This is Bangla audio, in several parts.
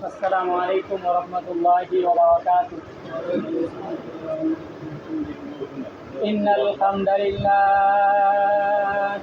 السلام عليكم ورحمة الله وبركاته. إن الحمد لله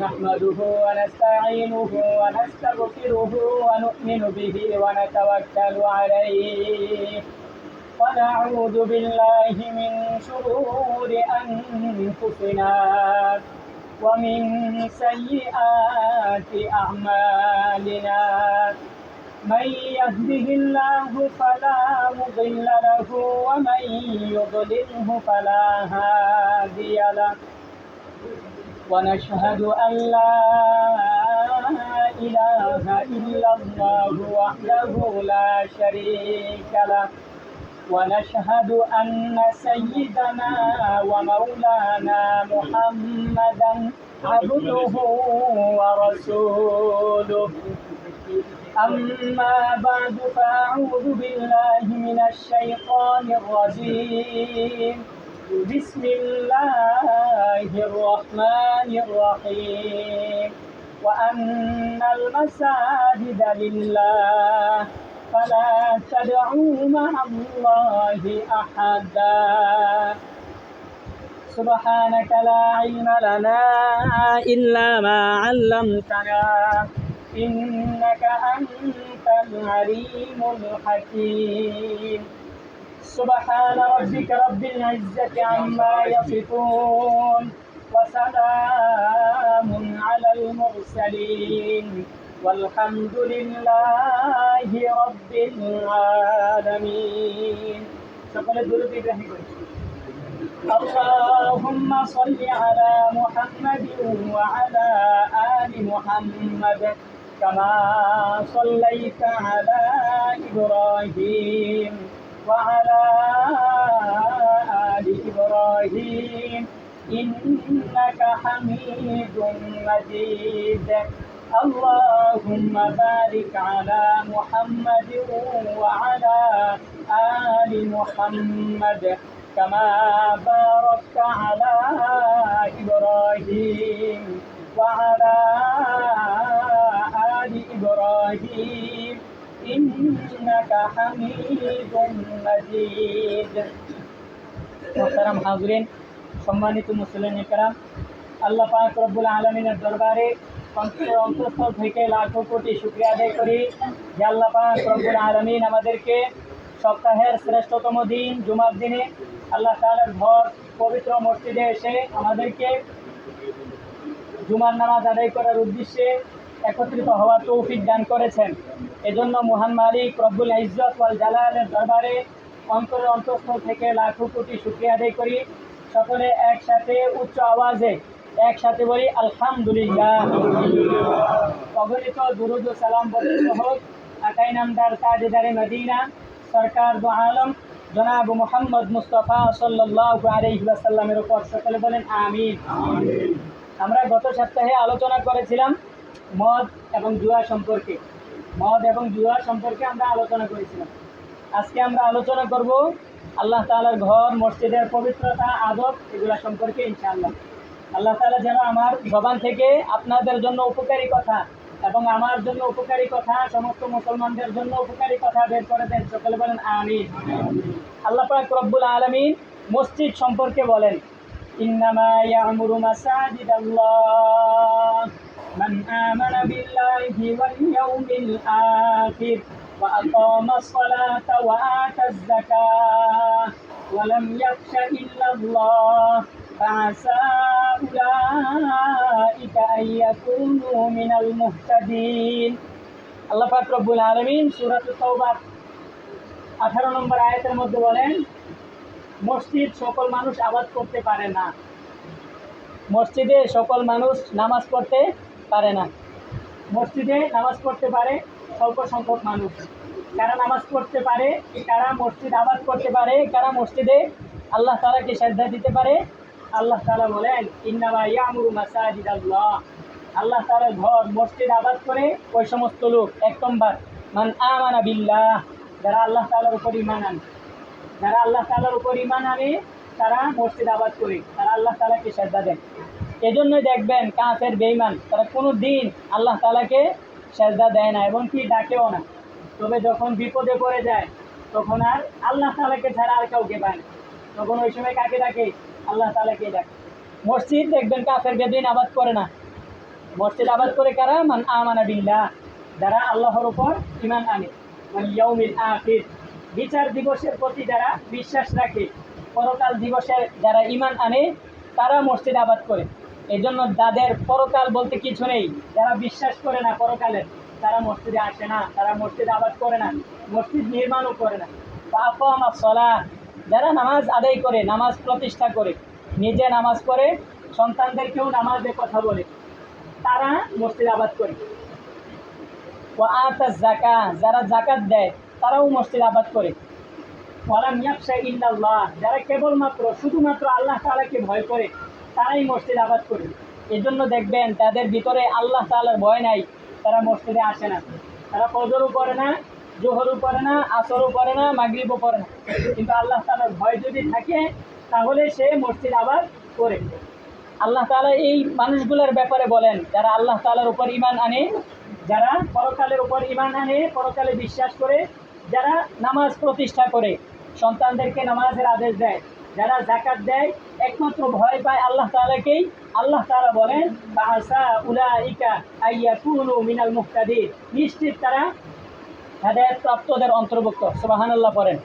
نحمده ونستعينه ونستغفره ونؤمن به ونتوكل عليه ونعوذ بالله من شرور أنفسنا ومن سيئات أعمالنا. من يهده الله فلا مضل له ومن يضلله فلا هادي له. ونشهد أن لا إله إلا الله وحده لا شريك له. ونشهد أن سيدنا ومولانا محمدا عبده ورسوله. أما بعد فأعوذ بالله من الشيطان الرجيم. بسم الله الرحمن الرحيم. وأن المساجد لله فلا تدعوا مع الله أحدا. سبحانك لا علم لنا إلا ما علمتنا إنك أنت العليم الحكيم. سبحان ربك رب العزة عما يصفون وسلام على المرسلين والحمد لله رب العالمين. সকলে দুরূদ ইব্রাহিম করি। اللهم صل على محمد وعلى آل محمد كما صليت على إبراهيم وعلى آل إبراهيم إنك حميد مجيد. اللهم بارك على محمد وعلى آل محمد كما باركت على إبراهيم وعلى آل إبراهيم إنك حميد مجيد. محترم حاضرين, সম্মানিত মুসলিম کرام, আল্লাহ পাক রব্বুল আলামিনের দরবারে অন্তঃস্থল থেকে লাখো কোটি শুকরিয়া আদায় করি যে আল্লাহ পাক রব্বুল আলামিন আমাদেরকে সপ্তাহের শ্রেষ্ঠতম দিন জুমার দিনে আল্লাহ তাআলার ঘর পবিত্র মসজিদে এসে আমাদেরকে জুমার নামাজ আদায় করার উদ্দেশ্যে একত্রিত হওয়ার তৌফিক দান করেছেন। এজন্য মহান মালিক রব্বুল ইজ্জত ওয়াল জালালের দরবারে অন্তঃস্থল থেকে লাখো কোটি শুকরিয়া আদায় করি। সকলে একসাথে উচ্চ আওয়াজে একসাথে বলি আলহামদুলিল্লাহ। অগণিত দুরূদ ও সালাম বর্ষিত হোক আকাই নামদার তাজদারে মদিনা সরকার দু আলম জনাব মুহাম্মদ মুস্তাফা সাল্লাল্লাহু আলাইহি ওয়াসাল্লামের উপর। সকলে বলেন আমিন। আমরা গত সপ্তাহে আলোচনা করেছিলাম মদ এবং জুয়া সম্পর্কে। আমরা আলোচনা করেছিলাম। আজকে আমরা আলোচনা করব আল্লাহ তাআলার ঘর মসজিদের পবিত্রতা আদব এগুলা সম্পর্কে ইনশাআল্লাহ। আল্লাহ তাআলা যেন আমার জবান থেকে আপনাদের জন্য উপকারী কথা এবং আমার জন্য উপকারী কথা, সমস্ত মুসলমানদের জন্য উপকারী কথা বের করে দেন। সকলে বলেন আমিন। আল্লাহ পাক রব্বুল আলামিন মসজিদ সম্পর্কে বলেন, ইন্নামা ইয়ামুরু মাসাজিদাল্লাহ মান আমানা বিল্লাহি ওয়াল ইয়াউমিল আখির ওয়া আকামাস সালাতা ওয়া আতাজ যাকাহ ওয়া লাম ইয়াখশা ইল্লাল্লাহ فعسى أولئك أن يكونوا من المهتدين. আল্লাহ পাক রব্বুল আলামিন সূরা তাওবার 18 নম্বর আয়াতের মধ্যে বলেন, মসজিদ সকল মানুষ আবাদ করতে পারে না। মসজিদে সকল মানুষ নামাজ পড়তে পারে না। মসজিদে নামাজ পড়তে পারে স্বল্প সংখ্যক মানুষ। কারা নামাজ পড়তে পারে, কারা মসজিদ আবাদ করতে পারে, কারা মসজিদে আল্লাহ তাআলাকে সিজদা দিতে পারে? আল্লাহ তাআলা বলেন, ইন্নামা ইয়ামুরু মাসাজিদাল্লাহ, আল্লাহ তাআলার ঘর মসজিদ আবাদ করে ওই সমস্ত লোক। 1 নম্বর, মান আমানা বিল্লাহ, যারা আল্লাহ তাআলার উপর ঈমান আনে। যারা আল্লাহ তাআলার উপর ঈমান আনে তারা মসজিদ আবাদ করে, তারা আল্লাহ তাআলাকে সিজদা দেন। এজন্যই দেখবেন কাফের বেঈমান তারা কোনো দিন আল্লাহ তাআলাকে সিজদা দেয় না এবং কি ডাকেও না। তবে যখন বিপদে পড়ে যায় তখন আর আল্লাহ তাআলাকে ছাড়া আর কাউকে পায় না, তখন ওই সময় কাকে ডাকে? আল্লাহ তাআলাকে ডাকে। মসজিদ দেখবেন কাফের বেদুইন আবাদ করে না, মসজিদ আবাদ করে কারা? মান আমানা বিল্লাহ, যারা আল্লাহর উপর ঈমান আনে, ওয়াল ইয়াউমিল আখির, বিচার দিবসের প্রতি যারা বিশ্বাস রাখে, পরকাল দিবসের যারা ঈমান আনে, তারা মসজিদ আবাদ করে। এই জন্য যাদের পরকাল বলতে কিছু নেই, যারা বিশ্বাস করে না পরকালের, তারা মসজিদে আসে না, তারা মসজিদ আবাদ করে না, মসজিদ নির্মাণও করে না। আকামাস সালাহ, যারা নামাজ আদায় করে, নামাজ প্রতিষ্ঠা করে, নিজে নামাজ পড়ে, সন্তানদেরকেও নামাজের কথা বলে, তারা মসজিদ আবাদ করে। ওয়া আতাজ যাকাত, যারা যাকাত দেয় তারাও মসজিদ আবাদ করে। ওয়ালাম ইয়াখশা ইল্লাল্লাহ, যারা কেবলমাত্র শুধুমাত্র আল্লাহ তাআলাকে ভয় করে, তারাই মসজিদ আবাদ করে। এই জন্য দেখবেন তাদের ভিতরে আল্লাহ তাআলার ভয় নাই, তারা মসজিদে আসে না, তারা ফজরও পড়ে না, জোহরও পড়ে না, আসরও পড়ে না, মাগরিবও পড়ে না, কিন্তু আল্লাহ তাআলার ভয় যদি থাকে তাহলে সে মসজিদ আবাদ করে। আল্লাহ তাআলা এই মানুষগুলোর ব্যাপারে বলেন, যারা আল্লাহ তাআলার উপর ঈমান আনে, যারা পরকালের উপর ঈমান আনে, পরকালে বিশ্বাস করে, যারা নামাজ প্রতিষ্ঠা করে, সন্তানদেরকে নামাজের আদেশ দেয়, যারা যাকাত দেয়, একমাত্র ভয় পায় আল্লাহ তাআলাকেই। আল্লাহ তাআলা বলেন বাসা উলাইকা আইয়াকুনু মিনাল মুহতাদিন, নিশ্চিত তারা হেদায়েত প্রাপ্তদের অন্তর্ভুক্ত। সুবহানাল্লাহ পড়েন।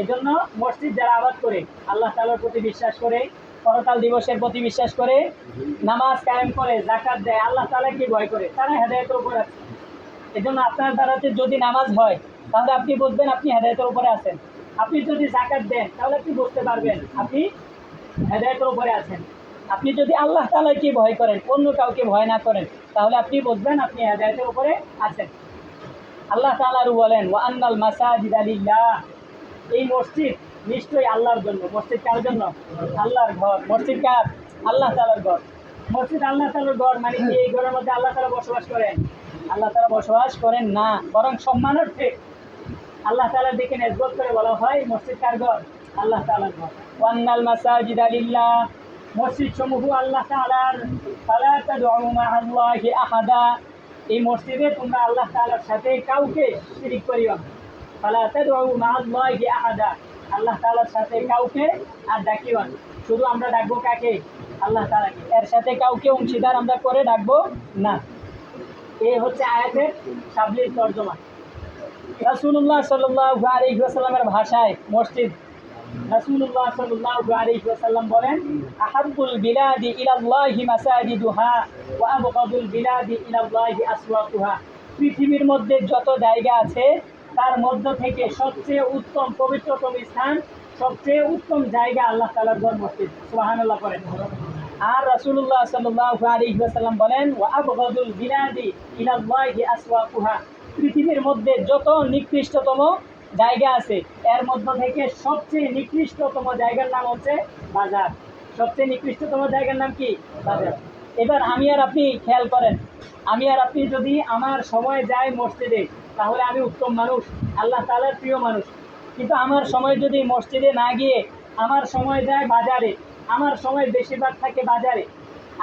এজন্য মসজিদ যারা আবাদ করে, আল্লাহ তাআলার প্রতি বিশ্বাস করে, পরকাল দিবসের প্রতি বিশ্বাস করে, নামাজ কায়েম করে, যাকাত দেয়, আল্লাহ তাআলাকে ভয় করে, তারা হেদায়েতের উপর আছে। এজন্য আপনার দ্বারাতে যদি নামাজ হয় তাহলে আপনি বুঝবেন আপনি হেদায়েতের উপরে আছেন। আপনি যদি যাকাত দেন তাহলে আপনি বুঝতে পারবেন আপনি হেদায়েতের উপরে আছেন। আপনি যদি আল্লাহ তাআলাকে ভয় করেন, অন্য কাউকে ভয় না করেন, তাহলে আপনি বুঝবেন আপনি হেদায়েতের উপরে আছেন। আল্লাহ তাআলা আরো বলেন ওয়া আন্নাল মাসাজিদা লিল্লাহ, এই মসজিদ নিশ্চয়ই আল্লাহর জন্য। মসজিদ কার জন্য? আল্লাহর ঘর। মসজিদ কার? আল্লাহ তাআলার ঘর। মসজিদ আল্লাহ তাআলার ঘর মানে কি এই ঘরের মধ্যে আল্লাহ তাআলা বসবাস করেন? আল্লাহ তাআলা বসবাস করেন না, বরং সম্মানার্থে আল্লাহ তাআলার দিকে নিসবত করে বলা হয় মসজিদ কার ঘর? আল্লাহ তাআলার ঘর। ওয়া আন্নাল মাসাজিদা লিল্লাহ, মসজিদ সমূহ আল্লাহ তাআলার। ফালা তাদউ মা'আল্লাহি আহাদা, এই মসজিদে তোমরা আল্লাহ তাআলার সাথে কাউকে শিরিক করিও না। ফালা তাদউ মা'আল্লাহি আহাদা, আল্লাহ তাআলার সাথে কাউকে আর ডাকিও না। শুধু আমরা ডাকবো কাকে? আল্লাহ তাআলাকে, এর সাথে কাউকে অংশীদার আমরা করে ডাকবো না। এই হচ্ছে আয়াতের শাব্দিক তরজমা। রাসূলুল্লাহ সাল্লাল্লাহু আলাইহি ওয়াসাল্লামের ভাষায় মসজিদ, রাসূলুল্লাহ সাল্লাল্লাহু আলাইহি ওয়াসাল্লাম বলেন আহাব্বুল বিলাদি ইলাল্লাহি মাসাজিদুহা ওয়া আবগাদুল বিলাদি ইলাল্লাহি আসওয়াকুহা, পৃথিবীর মধ্যে যত জায়গা আছে তার মধ্য থেকে সবচেয়ে উত্তম পবিত্রতম স্থান, সবচেয়ে উত্তম জায়গা আল্লাহ তাআলার ঘর মসজিদ। সুবহানাল্লাহ পড়েন। আর রাসূলুল্লাহ সাল্লাল্লাহু আলাইহি ওয়াসাল্লাম বলেন ওয়া আবগাদুল বিলাদি ইলাল্লাহি আসওয়াকুহা, পৃথিবীর মধ্যে যত নিকৃষ্টতম জায়গা আছে এর মধ্য থেকে সবচেয়ে নিকৃষ্টতম জায়গার নাম হচ্ছে বাজার। সবচেয়ে নিকৃষ্টতম জায়গার নাম কি? বাজার। এবার আমি আর আপনি খেয়াল করেন, আমি আর আপনি যদি আমার সময় যায় মসজিদে তাহলে আমি উত্তম মানুষ, আল্লাহ তাআলার প্রিয় মানুষ। কিন্তু আমার সময় যদি মসজিদে না গিয়ে আমার সময় যায় বাজারে, আমার সময় বেশিরভাগ থাকে বাজারে,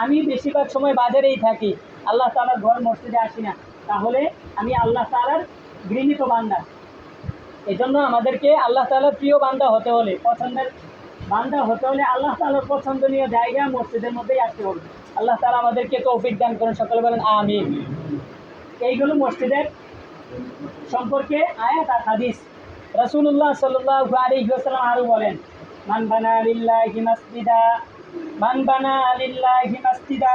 আমি বেশিরভাগ সময় বাজারেই থাকি, আল্লাহ তাআলার ঘর মসজিদে আসি না, তাহলে আমি আল্লাহ তাআলার ঘৃণিত বান্দা। এজন্য আমাদেরকে আল্লাহ তাআলার প্রিয় বান্দা হতে হলে, পছন্দের বান্দা হতে হলে আল্লাহ তাআলার পছন্দনীয় জায়গা মসজিদের মধ্যেই আসতে হবে। আল্লাহ তাআলা আমাদেরকে তৌফিক দান করেন, সকলে বলেন আমিন। এইগুলো মসজিদের সম্পর্কে আয়াত আর হাদিস। রাসূলুল্লাহ সাল্লাল্লাহু আলাইহি ওয়াসাল্লাম আরো বলেন মান বানা লিল্লাহি মাসজিদা, মান বানা লিল্লাহি মাসজিদা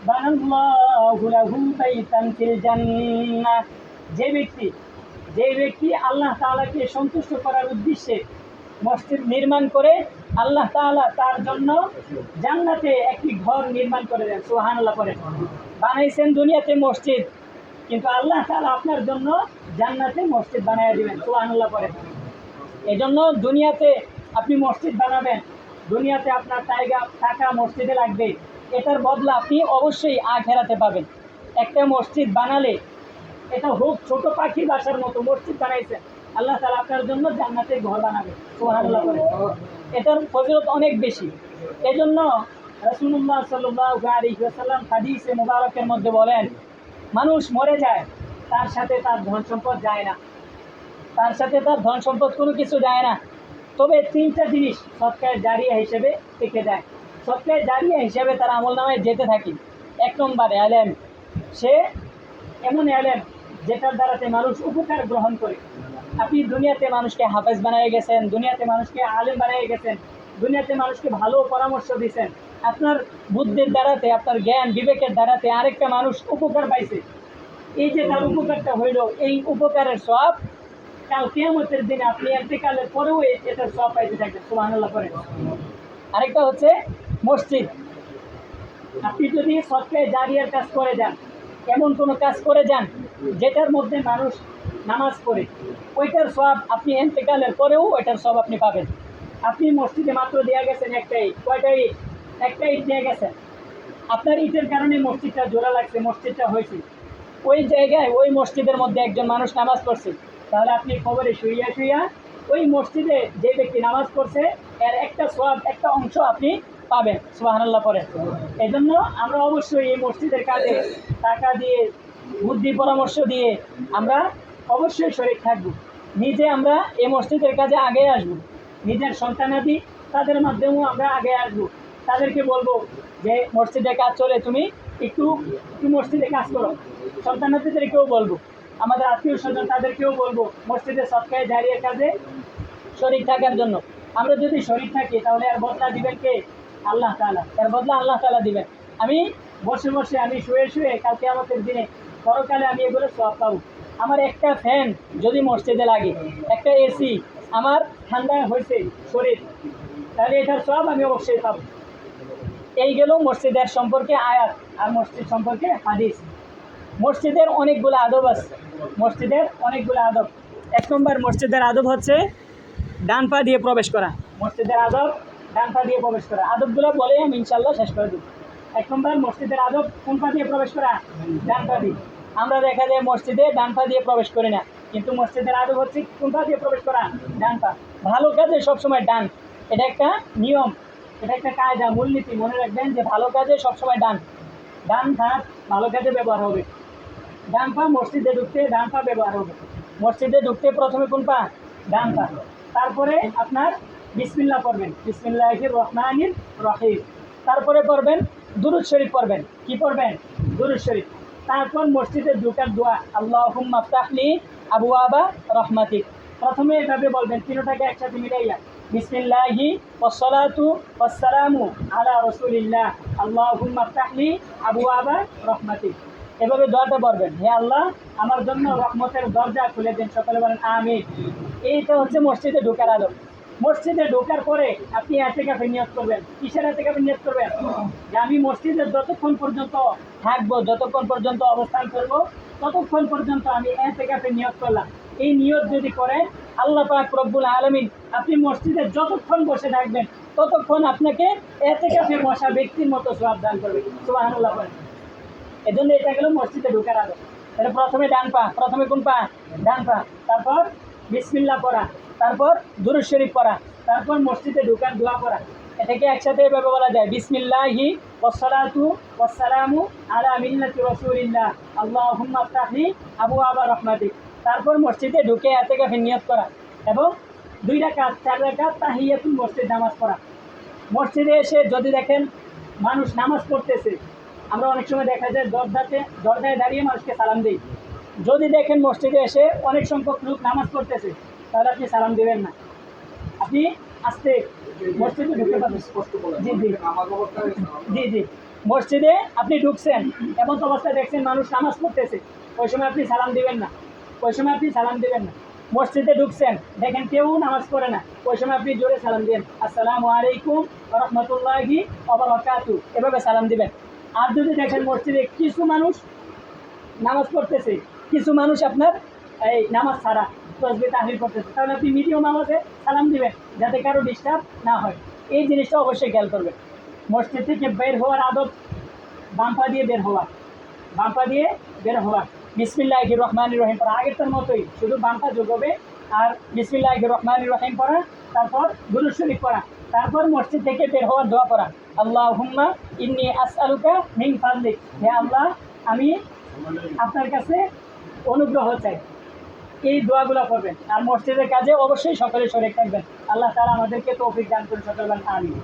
বানাল্লাহু লাহু বাইতান ফিল জান্নাহ, যে ব্যক্তি আল্লাহ তাআলাকে সন্তুষ্ট করার উদ্দেশ্যে মসজিদ নির্মাণ করে, আল্লাহ তাআলা তার জন্য জান্নাতে একটি ঘর নির্মাণ করে দেন। সুবহানাল্লাহ পড়েন। বানাইছেন দুনিয়াতে মসজিদ, কিন্তু আল্লাহ তাআলা আপনার জন্য জান্নাতে মসজিদ বানায় দিবেন। সুবহানাল্লাহ পড়েন। এজন্য দুনিয়াতে আপনি মসজিদ বানাবেন, দুনিয়াতে আপনার টাকা মসজিদে লাগবে, এটার বদলা আপনি অবশ্যই আখিরাতে পাবেন। একটা মসজিদ বানালে এটা হোক ছোট পাখির বাসার মতো মসজিদ বানাইছেন, আল্লাহ তাআলা আপনার জন্য জান্নাতে ঘর বানাবে। সুবহানাল্লাহ পড়েন। এটার ফজিলত অনেক বেশি। এজন্য রাসূলুল্লাহ সাল্লাল্লাহু আলাইহি ওয়াসাল্লাম হাদিসে মুবারকের মধ্যে বলেন মানুষ মরে যায়, তার সাথে তার ধন সম্পদ যায় না, তার সাথে তার ধন সম্পদ কোনো কিছু যায় না। তবে তিনটা জিনিস সৎকার জারিয়া হিসেবে থেকে যায়, সৎকার জারিয়া হিসেবে তার আমল নামায় যেতে থাকি। এক নম্বর আলেম, সে এমন আলেম যেটার দ্বারাতে মানুষ উপকার গ্রহণ করে। আপনি দুনিয়াতে মানুষকে হাফেজ বানিয়ে গেছেন, দুনিয়াতে মানুষকে আলেম বানিয়ে গেছেন, দুনিয়াতে মানুষকে ভালো পরামর্শ দিয়েছেন, আপনার বুদ্ধির দ্বারাতে, আপনার জ্ঞান বিবেকের দ্বারাতে আরেকটা মানুষ উপকার পাইছে। এই যে তার উপকারটা হইল, এই উপকারের সব কাল কিয়ামতের দিনে আপনি ইন্তেকালের পরেও এটার সব পাইতে থাকবেন। সুবহানাল্লাহ করে। আরেকটা হচ্ছে মসজিদ। আপনি যদি সৎকায়ে জারিয়ার কাজ করে যান, এমন কোনো কাজ করে যান যেটার মধ্যে মানুষ নামাজ পড়ে, ওইটার সব আপনি ইন্তেকালের পরেও ওইটার সব আপনি পাবেন। আপনি মসজিদে মাত্র দেওয়া গেছেন একটা ইট, কয়টা ইট? একটা ইট দিয়ে গেছেন। আপনার ইটের কারণে মসজিদটা জোড়া লাগছে, মসজিদটা হয়েছে। ওই জায়গায় ওই মসজিদের মধ্যে একজন মানুষ নামাজ পড়ছে, তাহলে আপনি খবরে শুইয়া শুইয়া ওই মসজিদে যে ব্যক্তি নামাজ পড়ছে এর একটা সওয়াব, একটা অংশ আপনি পাবেন। সুবহানাল্লাহ পড়ে। এই জন্য আমরা অবশ্যই এই মসজিদের কাজে টাকা দিয়ে, বুদ্ধি পরামর্শ দিয়ে আমরা অবশ্যই শরীক থাকবো। নিজে আমরা এই মসজিদের কাজে আগে আসবো, নিজের সন্তানাদি তাদের মাধ্যমেও আমরা আগে আসবো। তাদেরকে বলবো যে মসজিদে কাজ চলে, তুমি একটু একটু মসজিদে কাজ করো। সন্তানাদিদেরকেও বলবো, আমাদের আত্মীয় স্বজন তাদেরকেও বলবো মসজিদে সৎকায়ে জারিয়ার কাজে শরীক থাকার জন্য। আমরা যদি শরীক থাকি তাহলে আর বদলা দিবেন কে? আল্লাহ তাআলা। এর বদলা আল্লাহ তাআলা দিবেন। আমি বসে বসে, আমি শুয়ে শুয়ে কাল কিয়ামতের দিনে পরকালে আমি এগুলো সওয়াব পাবো। আমার একটা ফ্যান যদি মসজিদে লাগে, একটা এসি আমার ঠান্ডা হয়েছে শরীর, তাহলে এটার সওয়াব আমি অবশ্যই পাবো। এই গেল মসজিদের সম্পর্কে আয়াত, আর মসজিদ সম্পর্কে হাদিস। মসজিদের অনেকগুলো আদব আছে, মসজিদের অনেকগুলো আদব। এক নম্বর মসজিদের আদব হচ্ছে ডান পা দিয়ে প্রবেশ করা। মসজিদের আদব ডান পা দিয়ে প্রবেশ করা। আদবগুলো বলে আমি ইনশাল্লাহ শেষ করে দেব। এক নম্বর মসজিদের আদব কোন পা দিয়ে প্রবেশ করা? ডান পা দিয়ে। আমরা দেখা যায় মসজিদে ডান পা দিয়ে প্রবেশ করি না, কিন্তু মসজিদের আদব হচ্ছে কোন পা দিয়ে প্রবেশ করা? ডান পা। ভালো কাজে সবসময় ডান, এটা একটা নিয়ম, এটা একটা কায়দা, মূলনীতি। মনে রাখবেন যে ভালো কাজে সবসময় ডান, ডান হাত ভালো কাজে ব্যবহার হবে। ডান পা মসজিদে ঢুকতে ডান পা ব্যবহার হবে। মসজিদে ঢুকতে প্রথমে কোন পা? ডান পা। তারপরে আপনার বিসমিল্লাহ পড়বেন, বিসমিল্লাহির রহমানির রহিম। তারপরে পড়বেন দুরূদ শরীফ পড়বেন। কি পড়বেন? দুরূদ শরীফ। তারপর মসজিদে ঢুকার দোয়া, আল্লাহুম্মা আফতাহলি আবওয়াবা রহমাতিক। প্রথমে এভাবে বলবেন, তিনটাকে একসাথে মিলাইয়া, বিসমিল্লাহি ওয়াসসালাতু ওয়াসসালামু আলা রাসূলিল্লাহ আল্লাহুম্মা আফতাহলি আবওয়াবা রহমাতিক। এভাবে দোয়াটা পড়বেন, হে আল্লাহ আমার জন্য রহমতের দরজা খুলে দিন। সকলে বলেন আমিন। এইটা হচ্ছে মসজিদে ঢোকার আদব। মসজিদে ঢোকার পরে আপনি ইতিকাফে নিয়ত করবেন। কিসের ইতিকাফে নিয়ত করবেন? যে আমি মসজিদে যতক্ষণ পর্যন্ত থাকবো, যতক্ষণ পর্যন্ত অবস্থান করবো, ততক্ষণ পর্যন্ত আমি ইতিকাফে নিয়ত করলাম। এই নিয়ত যদি করেন, আল্লাহ পাক রব্বুল আলামিন আপনি মসজিদে যতক্ষণ বসে থাকবেন ততক্ষণ আপনাকে ইতিকাফে বসা ব্যক্তির মতো সওয়াব দান করবে। সুবহানাল্লাহ। এই জন্য এটা গেল মসজিদে ঢোকার আদব। তাহলে প্রথমে ডান পা, প্রথমে কোন পা? ডান পা। তারপর বিসমিল্লাহ পড়া, তারপর দুরূদ শরীফ পড়া, তারপর মসজিদে ঢোকার দোয়া পড়া। এটাকে একসাথে এভাবে বলা যায়, বিসমিল্লাহি ওয়াসসালাতু ওয়াসসালামু আলা মিল্লাতি রাসূলিল্লাহ আল্লাহুম্মা আফতাহলি আবওয়াবা রহমাতিক। তারপর মসজিদে ঢুকে ইতিকাফে নিয়ত করা এবং 2 রাকাত 4 রাকাত তাহিয়াতুল মসজিদ নামাজ পড়া। মসজিদে এসে যদি দেখেন মানুষ নামাজ পড়তেছে, আমরা অনেক সময় দেখা যায় দরজায় দাঁড়িয়ে মানুষকে সালাম দিই। যদি দেখেন মসজিদে এসে অনেক সংখ্যক লোক নামাজ পড়তেছে, তাহলে আপনি সালাম দেবেন না, আপনি আস্তে মসজিদে ঢুকতে পারবেন। জি জি জি জি মসজিদে আপনি ঢুকছেন, এমন অবস্থায় দেখছেন মানুষ নামাজ পড়তেছে, ওই সময় আপনি সালাম দিবেন না, ওই সময় আপনি সালাম দিবেন না। মসজিদে ঢুকছেন, দেখেন কেউ নামাজ পড়ে না, ওই সময় আপনি জোরে সালাম দিবেন, আসসালামু আলাইকুম ওয়া রাহমাতুল্লাহি ওয়া বারাকাতুহু, এভাবে সালাম দিবেন। আর যদি দেখেন মসজিদে কিছু মানুষ নামাজ পড়তেছে, কিছু মানুষ আপনার এই নামাজ ছাড়া তসবিহ তাহলিল করতেছে, তাহলে আপনি মিডিয়াম আওয়াজে সালাম দিবেন যাতে কারো ডিস্টার্ব না হয়। এই জিনিসটা অবশ্যই খেয়াল করবেন। মসজিদ থেকে বের হওয়ার আদব, বাম পা দিয়ে বের হওয়া, বাম পা দিয়ে বের হওয়া। বিসমিল্লাহির রহমানির রহিম পড়া, আগেরটার মতোই, শুধু বাম পা যোগ হবে। আর বিসমিল্লাহির রহমানির রহিম পড়া, তারপর দুরূদ শরীফ পড়া, তারপর মসজিদ থেকে বের হওয়ার দোয়া পড়া, আল্লাহুম্মা ইন্নী আসআলুকা মিন ফাদলিক, হে আল্লাহ আমি আপনার কাছে অনুগ্রহ চাই। এই দোয়াগুলো করবেন। আর মসজিদের কাজে অবশ্যই সকলে শরীক থাকবেন। আল্লাহ তাআলা আমাদেরকে তৌফিক দান করুন, সকলে বলেন আমিন।